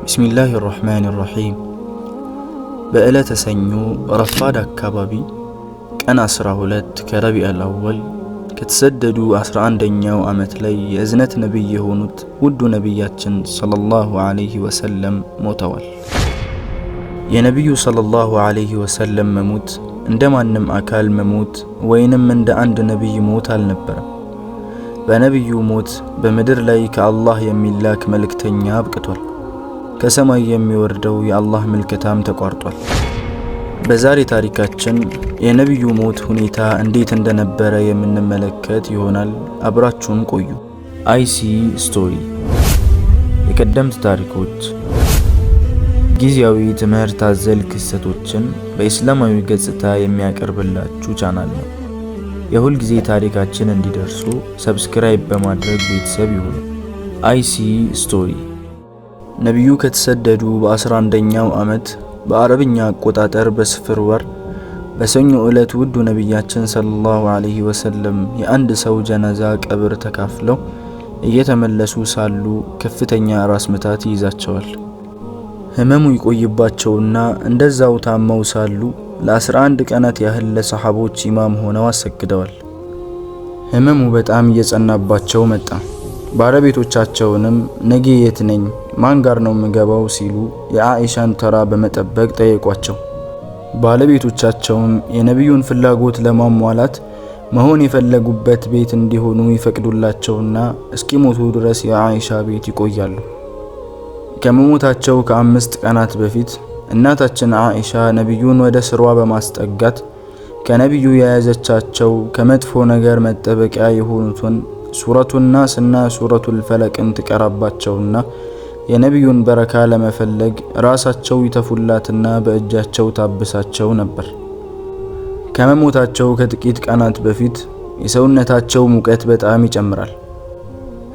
ቢስሚላሂ ራህማኒ ራሂም። በዕለተ ሰኞ ረፋድ አካባቢ ቀን 12 ከረቢዑል አወል ከተሰደዱ 11ኛው ዓመት ላይ የእዝነት ነቢይ የሆኑት ውዱ ነቢያችን ሰለላሁ ዐለይሂ ወሰለም ሞተዋል። የነቢዩ ሰለላሁ ዐለይሂ ወሰለም መሞት እንደ ማንም አካል መሞት ወይንም እንደ አንድ ነቢይ ሞት አልነበረም። በነቢዩ ሞት በምድር ላይ ከአላህ የሚላክ መልእክተኛ አብቅቷል። ከሰማይ የሚወርደው የአላህ ምልክታም ተቋርጧል። በዛሬ ታሪካችን የነቢዩ ሞት ሁኔታ እንዴት እንደነበረ የምንመለከት ይሆናል። አብራችሁን ቆዩ። አይሲ ስቶሪ የቀደምት ታሪኮች፣ ጊዜያዊ ትምህርት አዘል ክስተቶችን በእስላማዊ ገጽታ የሚያቀርብላችሁ ቻናል ነው። የሁል ጊዜ ታሪካችን እንዲደርሱ ሰብስክራይብ በማድረግ ቤተሰብ ይሁኑ። አይሲ ስቶሪ ነቢዩ ከተሰደዱ በ11ኛው ዓመት በአረብኛ አቆጣጠር በስፍር ወር በሰኞ ዕለት ውዱ ነቢያችን ሰለላሁ ዐለይሂ ወሰለም የአንድ ሰው ጀናዛ ቀብር ተካፍለው እየተመለሱ ሳሉ ከፍተኛ ራስ ምታት ይይዛቸዋል። ህመሙ ይቆይባቸውና እንደዛው ታመው ሳሉ ለ11 ቀናት ያህል ለሰሐቦች ኢማም ሆነው አሰግደዋል። ህመሙ በጣም እየጸናባቸው መጣ። ባለቤቶቻቸውንም ነገ የት ነኝ፣ ማን ጋር ነው የምገባው ሲሉ የአኢሻን ተራ በመጠበቅ ጠየቋቸው። ባለቤቶቻቸውም የነቢዩን ፍላጎት ለማሟላት መሆን የፈለጉበት ቤት እንዲሆኑ ይፈቅዱላቸውና እስኪሞቱ ድረስ የአኢሻ ቤት ይቆያሉ። ከመሞታቸው ከ5 ቀናት በፊት እናታችን አኢሻ ነቢዩን ወደ ስሯ በማስጠጋት ከነቢዩ የያዘቻቸው ከመጥፎ ነገር መጠበቂያ የሆኑትን ሱረቱን ናስ እና ሱረቱል ፈለቅን ትቀራባቸውና የነቢዩን በረካ ለመፈለግ ራሳቸው ይተፉላትና በእጃቸው ታብሳቸው ነበር። ከመሞታቸው ከጥቂት ቀናት በፊት የሰውነታቸው ሙቀት በጣም ይጨምራል።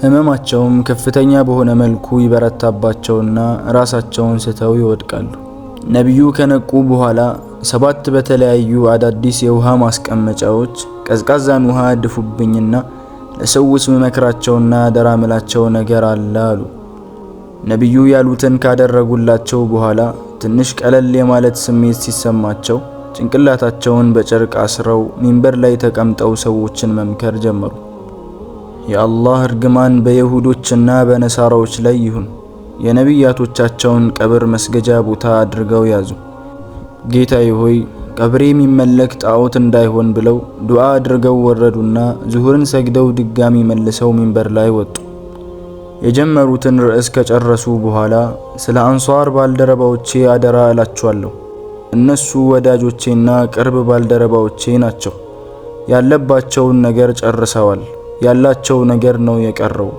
ህመማቸውም ከፍተኛ በሆነ መልኩ ይበረታባቸውና ራሳቸውን ስተው ይወድቃሉ። ነቢዩ ከነቁ በኋላ 7 በተለያዩ አዳዲስ የውሃ ማስቀመጫዎች ቀዝቃዛን ውሃ ድፉብኝና ለሰዎች መመክራቸውና አደራ ምላቸው ነገር አለ አሉ። ነቢዩ ያሉትን ካደረጉላቸው በኋላ ትንሽ ቀለል የማለት ስሜት ሲሰማቸው ጭንቅላታቸውን በጨርቅ አስረው ሚንበር ላይ ተቀምጠው ሰዎችን መምከር ጀመሩ። የአላህ እርግማን በይሁዶችና በነሳራዎች ላይ ይሁን። የነቢያቶቻቸውን ቀብር መስገጃ ቦታ አድርገው ያዙ። ጌታዬ ሆይ ቀብሬ የሚመለክ ጣዖት እንዳይሆን ብለው ዱዓ አድርገው ወረዱና ዙሁርን ሰግደው ድጋሚ መልሰው ሚንበር ላይ ወጡ። የጀመሩትን ርዕስ ከጨረሱ በኋላ ስለ አንሷር ባልደረባዎቼ አደራ እላችኋለሁ። እነሱ ወዳጆቼና ቅርብ ባልደረባዎቼ ናቸው። ያለባቸውን ነገር ጨርሰዋል። ያላቸው ነገር ነው የቀረው።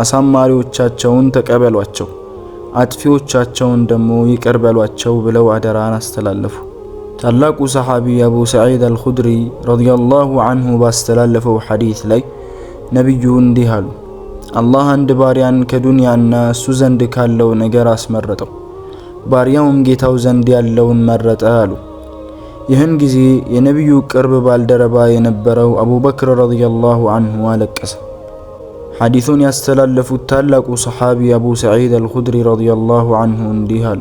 አሳማሪዎቻቸውን ተቀበሏቸው፣ አጥፊዎቻቸውን ደግሞ ይቅር በሏቸው ብለው አደራን አስተላለፉ። ታላቁ ሰሐቢ አቡ ሰዒድ አልኹድሪ ረዲየላሁ ዐንሁ ባስተላለፈው ሐዲስ ላይ ነቢዩ እንዲህ አሉ። አላህ አንድ ባሪያን ከዱንያና እሱ ዘንድ ካለው ነገር አስመረጠው፣ ባሪያውም ጌታው ዘንድ ያለውን መረጠ አሉ። ይህን ጊዜ የነቢዩ ቅርብ ባልደረባ የነበረው አቡበክር ረዲየላሁ ዐንሁ አለቀሰ። ሐዲሱን ያስተላለፉት ታላቁ ሰሐቢ አቡ ሰዒድ አልኹድሪ ረዲየላሁ ዐንሁ እንዲህ አሉ።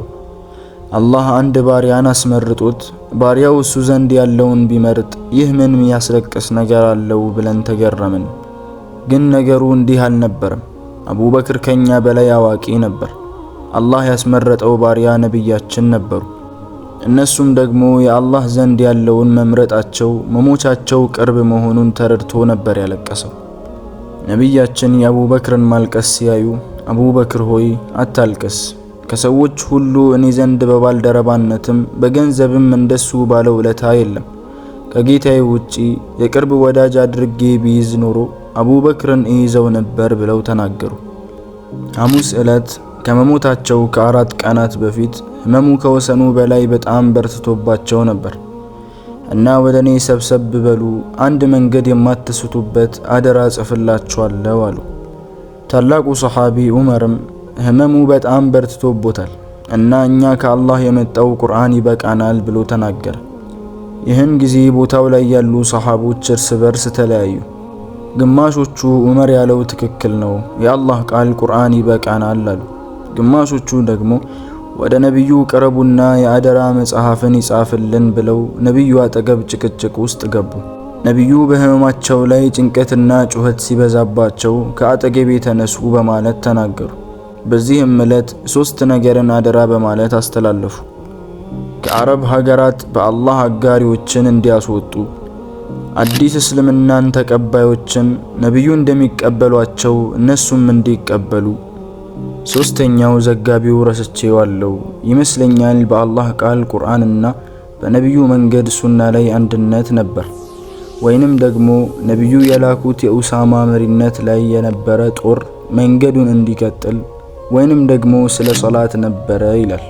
አላህ አንድ ባሪያን አስመርጦት ባሪያው እሱ ዘንድ ያለውን ቢመርጥ ይህ ምን የሚያስለቅስ ነገር አለው ብለን ተገረምን። ግን ነገሩ እንዲህ አልነበረም። አቡበክር ከኛ በላይ አዋቂ ነበር። አላህ ያስመረጠው ባሪያ ነቢያችን ነበሩ። እነሱም ደግሞ የአላህ ዘንድ ያለውን መምረጣቸው መሞቻቸው ቅርብ መሆኑን ተረድቶ ነበር ያለቀሰው። ነቢያችን የአቡበክርን ማልቀስ ሲያዩ አቡበክር ሆይ አታልቅስ፣ ከሰዎች ሁሉ እኔ ዘንድ በባልደረባነትም በገንዘብም እንደሱ ባለውለታ የለም። ከጌታዬ ውጪ የቅርብ ወዳጅ አድርጌ ቢይዝ ኖሮ አቡበክርን እይዘው ነበር ብለው ተናገሩ። ሐሙስ ዕለት ከመሞታቸው ከ4 ቀናት በፊት ህመሙ ከወሰኑ በላይ በጣም በርትቶባቸው ነበር እና ወደ እኔ ሰብሰብ በሉ፣ አንድ መንገድ የማትስቱበት አደራ ጽፍላችኋለሁ አሉ። ታላቁ ሰሐቢ ዑመርም ህመሙ በጣም በርትቶቦታል እና እኛ ከአላህ የመጣው ቁርአን ይበቃናል ብሎ ተናገረ። ይህን ጊዜ ቦታው ላይ ያሉ ሰሐቦች እርስ በርስ ተለያዩ። ግማሾቹ ዑመር ያለው ትክክል ነው፣ የአላህ ቃል ቁርአን ይበቃናል አሉ። ግማሾቹ ደግሞ ወደ ነብዩ ቀረቡና የአደራ መጽሐፍን ይጻፍልን ብለው ነብዩ አጠገብ ጭቅጭቅ ውስጥ ገቡ። ነብዩ በህመማቸው ላይ ጭንቀትና ጩኸት ሲበዛባቸው ከአጠገቤ ተነሱ በማለት ተናገሩ። በዚህም ዕለት 3 ነገርን አደራ በማለት አስተላለፉ። ከአረብ ሀገራት በአላህ አጋሪዎችን እንዲያስወጡ፣ አዲስ እስልምናን ተቀባዮችን ነብዩ እንደሚቀበሏቸው እነሱም እንዲቀበሉ። ሶስተኛው ዘጋቢው ረስቼዋለሁ ይመስለኛል በአላህ ቃል ቁርአንና በነብዩ መንገድ ሱና ላይ አንድነት ነበር፣ ወይንም ደግሞ ነብዩ የላኩት የኡሳማ መሪነት ላይ የነበረ ጦር መንገዱን እንዲቀጥል፣ ወይንም ደግሞ ስለ ሶላት ነበረ ይላል።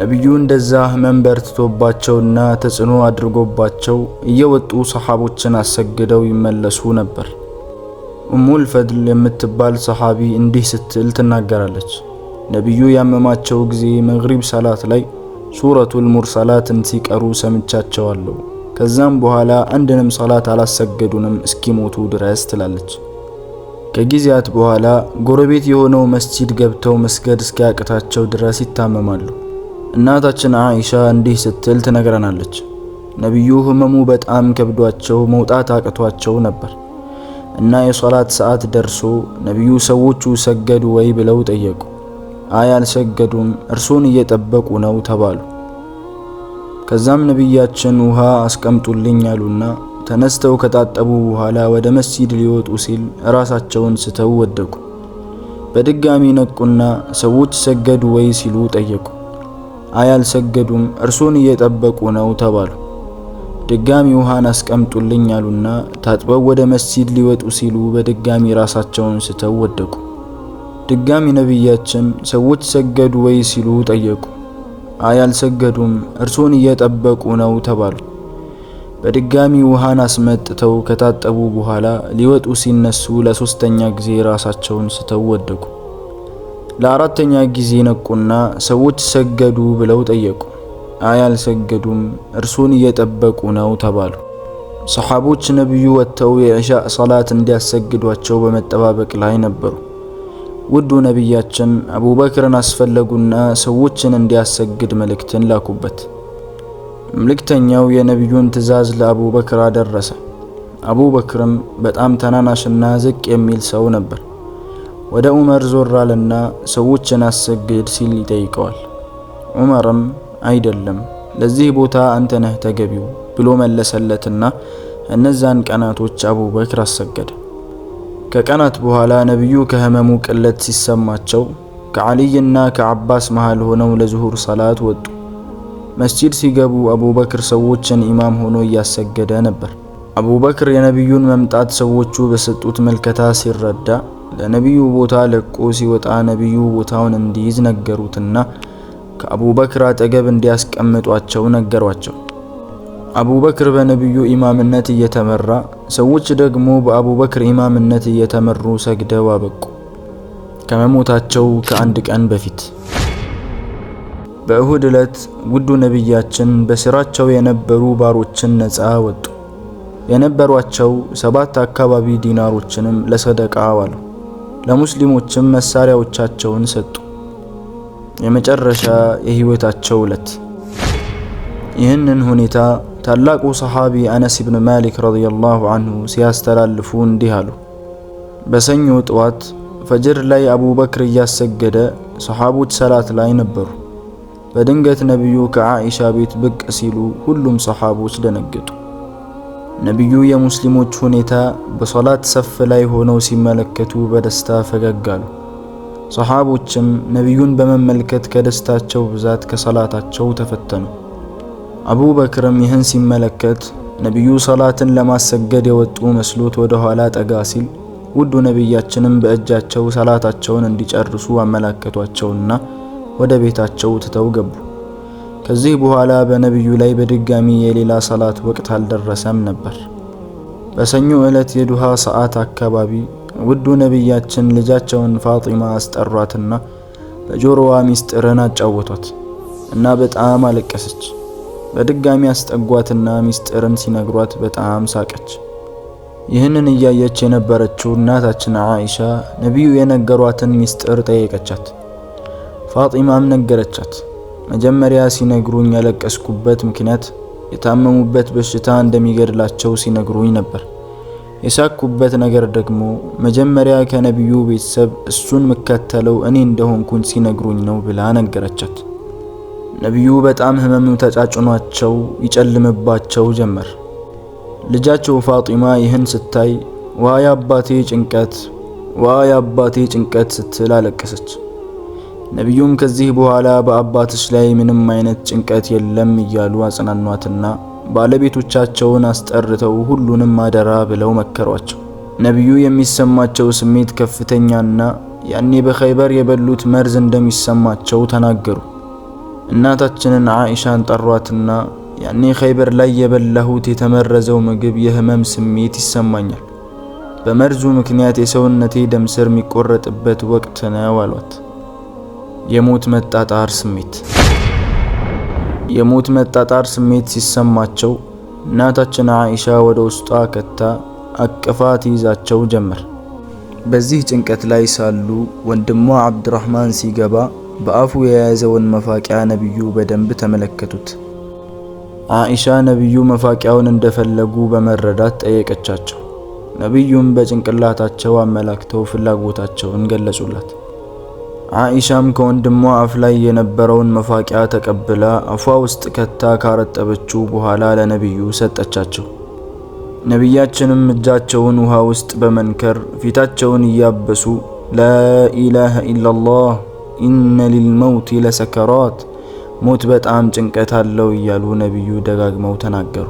ነብዩ እንደዛ ህመም በርትቶባቸውና ተጽዕኖ አድርጎባቸው እየወጡ ሰሃቦችን አሰግደው ይመለሱ ነበር። ኡሙል ፈድል የምትባል ሰሃቢ እንዲህ ስትል ትናገራለች። ነብዩ ያመማቸው ጊዜ መግሪብ ሰላት ላይ ሱረቱል ሙርሰላትን ሲቀሩ ሰምቻቸዋለሁ። ከዛም በኋላ አንድንም ሰላት አላሰገዱንም እስኪሞቱ ድረስ ትላለች። ከጊዜያት በኋላ ጎረቤት የሆነው መስጂድ ገብተው መስገድ እስኪያቅታቸው ድረስ ይታመማሉ። እናታችን አይሻ እንዲህ ስትል ትነግረናለች። ነብዩ ህመሙ በጣም ከብዷቸው መውጣት አቅቷቸው ነበር እና የሶላት ሰዓት ደርሶ ነብዩ ሰዎቹ ሰገዱ ወይ ብለው ጠየቁ። አይ አልሰገዱም፣ እርሱን እየጠበቁ ነው ተባሉ። ከዛም ነብያችን ውሃ አስቀምጡልኝ ያሉና ተነስተው ከታጠቡ በኋላ ወደ መስጂድ ሊወጡ ሲል ራሳቸውን ስተው ወደቁ። በድጋሚ ነቁና ሰዎች ሰገዱ ወይ ሲሉ ጠየቁ። አይ አልሰገዱም፣ እርሱን እየጠበቁ ነው ተባሉ። ድጋሚ ውሃን አስቀምጡልኝ ያሉና ታጥበው ወደ መስጂድ ሊወጡ ሲሉ በድጋሚ ራሳቸውን ስተው ወደቁ። ድጋሚ ነብያችን ሰዎች ሰገዱ ወይ ሲሉ ጠየቁ። አይ አልሰገዱም፣ እርሱን እየጠበቁ ነው ተባሉ። በድጋሚ ውሃን አስመጥተው ከታጠቡ በኋላ ሊወጡ ሲነሱ ለሶስተኛ ጊዜ ራሳቸውን ስተው ወደቁ። ለአራተኛ ጊዜ ነቁና ሰዎች ሰገዱ ብለው ጠየቁ። አይ አልሰገዱም፣ እርሱን እየጠበቁ ነው ተባሉ። ሰሃቦች ነብዩ ወጥተው የኢሻእ ሰላት እንዲያሰግዷቸው በመጠባበቅ ላይ ነበሩ። ውዱ ነብያችን አቡበክርን አስፈለጉና ሰዎችን እንዲያሰግድ መልእክትን ላኩበት። መልእክተኛው የነብዩን ትእዛዝ ለአቡበክር አደረሰ። አቡበክርም በጣም ተናናሽና ዝቅ የሚል ሰው ነበር። ወደ ዑመር ዞር አለና ሰዎችን አሰግድ ሲል ይጠይቀዋል። ዑመርም አይደለም፣ ለዚህ ቦታ አንተ ነህ ተገቢው ብሎ መለሰለትና እነዛን ቀናቶች አቡበክር አሰገደ። ከቀናት በኋላ ነብዩ ከህመሙ ቅለት ሲሰማቸው ከዓሊይና ከዓባስ መሃል ሆነው ለዙሁር ሰላት ወጡ። መስጂድ ሲገቡ አቡበክር ሰዎችን ኢማም ሆኖ እያሰገደ ነበር። አቡበክር የነብዩን መምጣት ሰዎቹ በሰጡት መልከታ ሲረዳ ለነብዩ ቦታ ለቆ ሲወጣ ነብዩ ቦታውን እንዲይዝ ነገሩትና ከአቡበክር አጠገብ እንዲያስቀምጧቸው ነገሯቸው። አቡበክር በነብዩ ኢማምነት እየተመራ ሰዎች ደግሞ በአቡበክር ኢማምነት እየተመሩ ሰግደው አበቁ። ከመሞታቸው ከአንድ ቀን በፊት በእሁድ ዕለት ውዱ ነብያችን በስራቸው የነበሩ ባሮችን ነፃ ወጡ። የነበሯቸው 7 አካባቢ ዲናሮችንም ለሰደቃ አዋሉ። ለሙስሊሞችም መሳሪያዎቻቸውን ሰጡ። የመጨረሻ የህይወታቸው ዕለት። ይህንን ሁኔታ ታላቁ ሰሃቢ አነስ ኢብኑ ማሊክ ረዲየላሁ ዐንሁ ሲያስተላልፉ እንዲህ አሉ። በሰኞ ጠዋት ፈጅር ላይ አቡበክር እያሰገደ ሰሃቦች ሰላት ላይ ነበሩ። በድንገት ነብዩ ከዓኢሻ ቤት ብቅ ሲሉ ሁሉም ሰሃቦች ደነገጡ። ነብዩ የሙስሊሞች ሁኔታ በሶላት ሰፍ ላይ ሆነው ሲመለከቱ በደስታ ፈገግ አሉ። ሰሃቦችም ነብዩን በመመልከት ከደስታቸው ብዛት ከሰላታቸው ተፈተኑ። አቡበክርም ይህን ሲመለከት ነብዩ ሰላትን ለማሰገድ የወጡ መስሎት ወደ ኋላ ጠጋ ሲል ውዱ ነብያችንም በእጃቸው ሰላታቸውን እንዲጨርሱ አመላከቷቸውና ወደ ቤታቸው ትተው ገቡ። ከዚህ በኋላ በነብዩ ላይ በድጋሚ የሌላ ሰላት ወቅት አልደረሰም ነበር። በሰኞ ዕለት የዱሃ ሰዓት አካባቢ ውዱ ነብያችን ልጃቸውን ፋጢማ አስጠሯትና በጆሮዋ ሚስጥርን አጫወቷት እና በጣም አለቀሰች። በድጋሚ አስጠጓትና ሚስጥርን ሲነግሯት በጣም ሳቀች። ይህንን እያየች የነበረችው እናታችን አይሻ ነብዩ የነገሯትን ሚስጥር ጠየቀቻት። ፋጢማም ነገረቻት። መጀመሪያ ሲነግሩኝ ያለቀስኩበት ምክንያት የታመሙበት በሽታ እንደሚገድላቸው ሲነግሩኝ ነበር። የሳኩበት ነገር ደግሞ መጀመሪያ ከነብዩ ቤተሰብ እሱን መከተለው እኔ እንደሆንኩኝ ሲነግሩኝ ነው ብላ ነገረቻት። ነብዩ በጣም ህመሙ ተጫጭኗቸው ይጨልምባቸው ጀመር። ልጃቸው ፋጢማ ይህን ስታይ ዋይ አባቴ ጭንቀት ስትል አለቀሰች። ነብዩም ከዚህ በኋላ በአባትሽ ላይ ምንም አይነት ጭንቀት የለም እያሉ አጽናኗትና ባለቤቶቻቸውን አስጠርተው ሁሉንም አደራ ብለው መከሯቸው። ነብዩ የሚሰማቸው ስሜት ከፍተኛና ያኔ በኸይበር የበሉት መርዝ እንደሚሰማቸው ተናገሩ። እናታችንን ዓኢሻን ጠሯትና ያኔ ኸይበር ላይ የበላሁት የተመረዘው ምግብ የህመም ስሜት ይሰማኛል፣ በመርዙ ምክንያት የሰውነቴ ደም ስር የሚቆረጥበት ወቅት ነው አሏት። የሞት መጣጣር ስሜት ሲሰማቸው እናታችን ዓኢሻ ወደ ውስጧ ከታ አቅፋ ትይዛቸው ጀመር። በዚህ ጭንቀት ላይ ሳሉ ወንድሟ አብዱራህማን ሲገባ በአፉ የያዘውን መፋቂያ ነብዩ በደንብ ተመለከቱት። ዓኢሻ ነብዩ መፋቂያውን እንደፈለጉ በመረዳት ጠየቀቻቸው። ነብዩም በጭንቅላታቸው አመላክተው ፍላጎታቸውን ገለጹላት። ዓኢሻም ከወንድሟ አፍ ላይ የነበረውን መፋቂያ ተቀብላ አፏ ውስጥ ከታ ካረጠበችው በኋላ ለነብዩ ሰጠቻቸው። ነብያችንም እጃቸውን ውሃ ውስጥ በመንከር ፊታቸውን እያበሱ ላኢላሃ ኢላላህ ኢነ ሊልመውት ለሰከራት፣ ሞት በጣም ጭንቀት አለው እያሉ ነብዩ ደጋግመው ተናገሩ።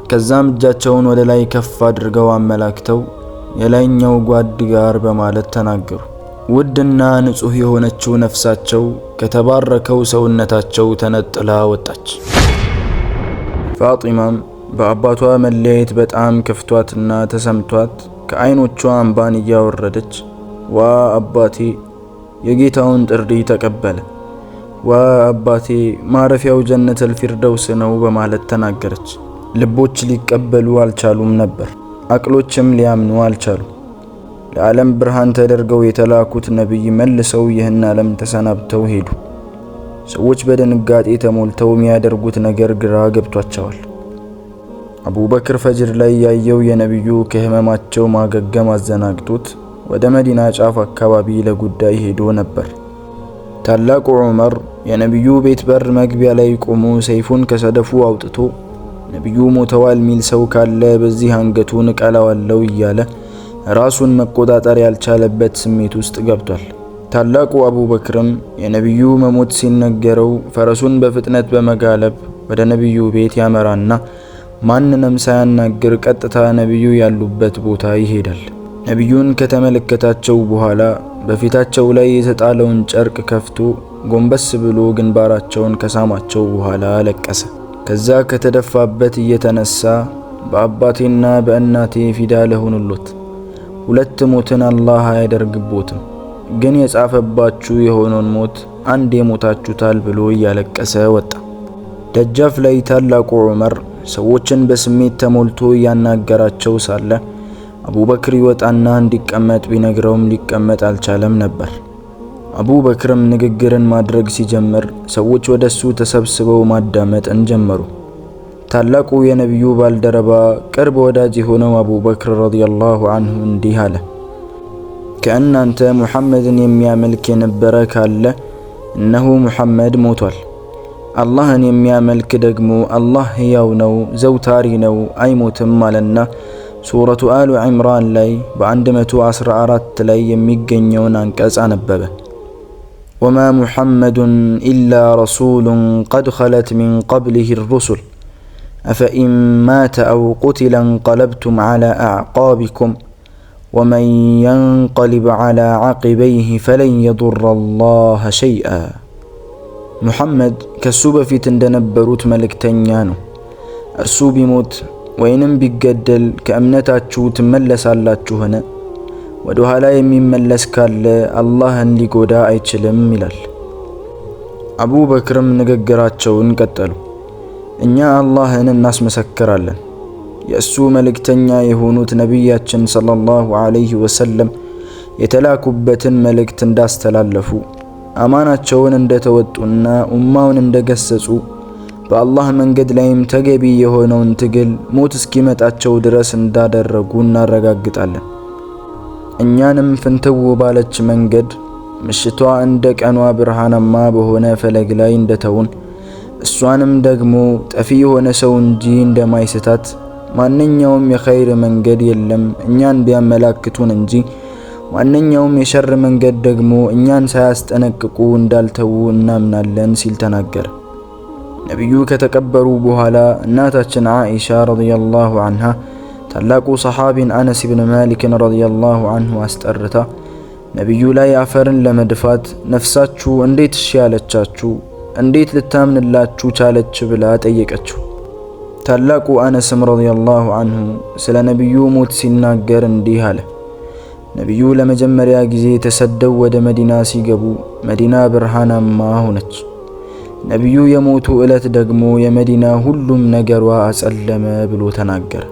ከዛም እጃቸውን ወደ ላይ ከፍ አድርገው አመላክተው የላይኛው ጓድ ጋር በማለት ተናገሩ። ውድና ንጹህ የሆነችው ነፍሳቸው ከተባረከው ሰውነታቸው ተነጥላ ወጣች። ፋጢማም በአባቷ መለየት በጣም ከፍቷትና ተሰምቷት ከዓይኖቿ እንባን እያወረደች ዋ አባቴ የጌታውን ጥሪ ተቀበለ፣ ዋ አባቴ ማረፊያው ጀነተል ፊርደውስ ነው በማለት ተናገረች። ልቦች ሊቀበሉ አልቻሉም ነበር፣ አቅሎችም ሊያምኑ አልቻሉ። ለዓለም ብርሃን ተደርገው የተላኩት ነብይ መልሰው ይህን ዓለም ተሰናብተው ሄዱ። ሰዎች በድንጋጤ ተሞልተው የሚያደርጉት ነገር ግራ ገብቷቸዋል። አቡበክር ፈጅር ላይ ያየው የነብዩ ከህመማቸው ማገገም አዘናግቶት ወደ መዲና ጫፍ አካባቢ ለጉዳይ ሄዶ ነበር። ታላቁ ዑመር የነብዩ ቤት በር መግቢያ ላይ ቆሞ ሰይፉን ከሰደፉ አውጥቶ ነብዩ ሞተዋል ሚል ሰው ካለ በዚህ አንገቱን እቀላዋለሁ እያለ ራሱን መቆጣጠር ያልቻለበት ስሜት ውስጥ ገብቷል። ታላቁ አቡበክርም የነብዩ መሞት ሲነገረው ፈረሱን በፍጥነት በመጋለብ ወደ ነብዩ ቤት ያመራና ማንንም ሳያናግር ቀጥታ ነብዩ ያሉበት ቦታ ይሄዳል። ነብዩን ከተመለከታቸው በኋላ በፊታቸው ላይ የተጣለውን ጨርቅ ከፍቶ ጎንበስ ብሎ ግንባራቸውን ከሳማቸው በኋላ አለቀሰ። ከዛ ከተደፋበት እየተነሳ በአባቴና በእናቴ ፊዳ ለሆኑሎት ሁለት ሞትን አላህ አያደርግቦትም፣ ግን የጻፈባችሁ የሆነውን ሞት አንድ የሞታችሁታል ብሎ እያለቀሰ ወጣ። ደጃፍ ላይ ታላቁ ዑመር ሰዎችን በስሜት ተሞልቶ እያናገራቸው ሳለ አቡበክር ይወጣና እንዲቀመጥ ቢነግረውም ሊቀመጥ አልቻለም ነበር። አቡበክርም ንግግርን ማድረግ ሲጀምር ሰዎች ወደሱ ተሰብስበው ማዳመጥን ጀመሩ። ታላቁ የነብዩ ባልደረባ ቅርብ ወዳጅ የሆነው አቡበክር ረዲየላሁ ዐንሁ እንዲህ አለ። ከእናንተ ሙሐመድን የሚያመልክ የነበረ ካለ እነሆ ሙሐመድ ሞቷል። አላህን የሚያመልክ ደግሞ አላህ ሕያው ነው፣ ዘውታሪ ነው፣ አይሞትም አለና ሱረቱ አሉ ዒምራን ላይ በ114 ላይ የሚገኘውን አንቀጽ አነበበ። ወማ ሙሐመዱን ኢላ ረሱሉን ቀድ ኸለት ሚን ቀብሊሂ ሩሱል أفإن مات أو قتل انقلبتم على أعقابكم ومن ينقلب على عقبيه فلن يضر الله شيئا محمد كسوب في تندنبروت ملكتنيا ነው። እርሱ ቢሞት ወይንም ቢገደል ከእምነታችሁ ትመለሳላችሁ ሆነ ወደ ኋላ የሚመለስ ካለ አላህን ሊጎዳ አይችልም ይላል። አቡበክርም ንግግራቸውን ቀጠሉ። እኛ አላህን እናስመሰክራለን፣ የእሱ መልእክተኛ የሆኑት ነቢያችን ሰለላሁ ዐለይሂ ወሰለም የተላኩበትን መልእክት እንዳስተላለፉ አማናቸውን እንደተወጡና ኡማውን እንደገሰጹ በአላህ መንገድ ላይም ተገቢ የሆነውን ትግል ሞት እስኪመጣቸው ድረስ እንዳደረጉ እናረጋግጣለን። እኛንም ፍንትው ባለች መንገድ ምሽቷ እንደ ቀኗ ብርሃናማ በሆነ ፈለግ ላይ እንደተውን እሷንም ደግሞ ጠፊ የሆነ ሰው እንጂ እንደማይስታት ማንኛውም የኸይር መንገድ የለም እኛን ቢያመላክቱን እንጂ ማንኛውም የሸር መንገድ ደግሞ እኛን ሳያስጠነቅቁ እንዳልተው እናምናለን ሲል ተናገረ። ነቢዩ ከተቀበሩ በኋላ እናታችን ዓኢሻ ረዲየላሁ ዐንሃ ታላቁ ሰሓቢን አነስ ብን ማሊክን ረዲየላሁ ዐንሁ አስጠርታ ነቢዩ ላይ አፈርን ለመድፋት ነፍሳችሁ እንዴት እሺ ያለቻችሁ፣ እንዴት ልታምንላችሁ ቻለች ብላ ጠየቀችው። ታላቁ አነስም ረዲየላሁ ዐንሁ ስለ ነቢዩ ሞት ሲናገር እንዲህ አለ። ነቢዩ ለመጀመሪያ ጊዜ ተሰደው ወደ መዲና ሲገቡ መዲና ብርሃናማ ሆነች። ነቢዩ የሞቱ ዕለት ደግሞ የመዲና ሁሉም ነገሯ አጸለመ ብሎ ተናገረ።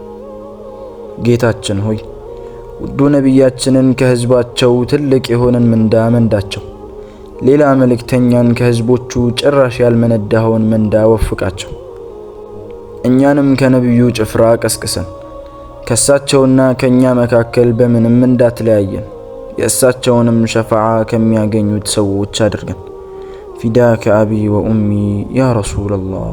ጌታችን ሆይ ውዱ ነቢያችንን ከህዝባቸው ትልቅ የሆነን ምንዳ መንዳቸው፣ ሌላ መልእክተኛን ከህዝቦቹ ጭራሽ ያልመነዳውን ምንዳ ወፍቃቸው። እኛንም ከነቢዩ ጭፍራ ቀስቅሰን ከእሳቸውና ከእኛ መካከል በምንም እንዳትለያየን፣ የእሳቸውንም ሸፋዓ ከሚያገኙት ሰዎች አድርገን። ፊዳከ አቢ ወኡሚ ያ ረሱለላህ።